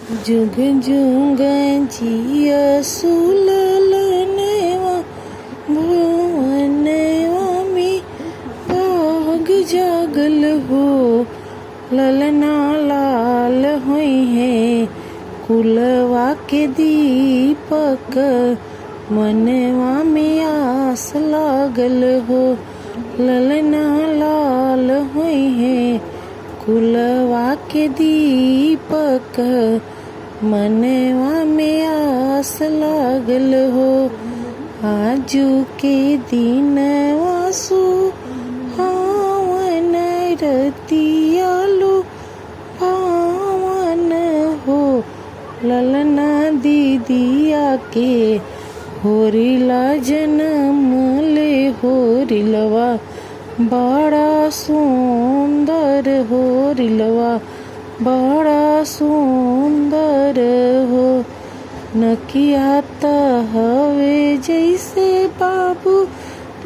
जुग जुग जिया सुललनेवा भुवनेवा में बाग जागल हो। ललना लाल होई है कुलवा के दीपक, मनवा में आस लागल हो। ललना लाल होई है कुलवा के दीपक, मनवा में आस लागल हो। आजू के दिन सुहावन रतियालु पावन हो। ललना दीदिया के होरिला जन्म ले होरिलवा बड़ा सुंदर होरिलवा बड़ा सुंदर हो। नकिया त हवे जैसे बाबू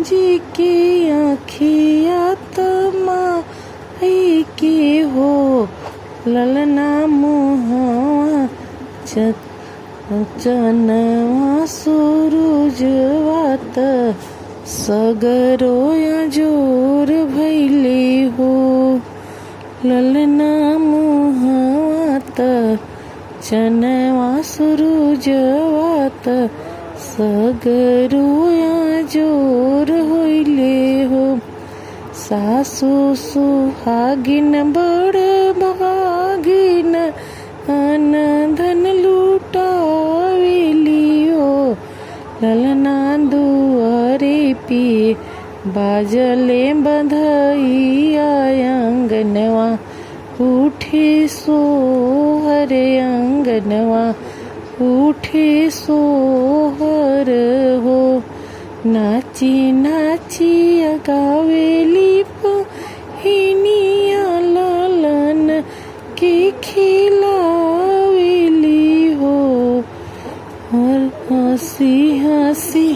जी की आँखिया त माई के हो। ललना मुहवा चनवा सूरजवा त सगरोया जोर भैले हो। ललना मुहवा त चनवा सूरजवा त सगरोया जोर होइले हो। सासु सुहागिन बड़ भागिन अन धन लुटावेली हो। ललना दुआरे पे बाजले बधैया अंगनवा उठे सोहर अंगनवा उठे सोहर हो। नाची नाची गावेली बहिनिया लालन के खिलावेली हो। और हंसी हंसी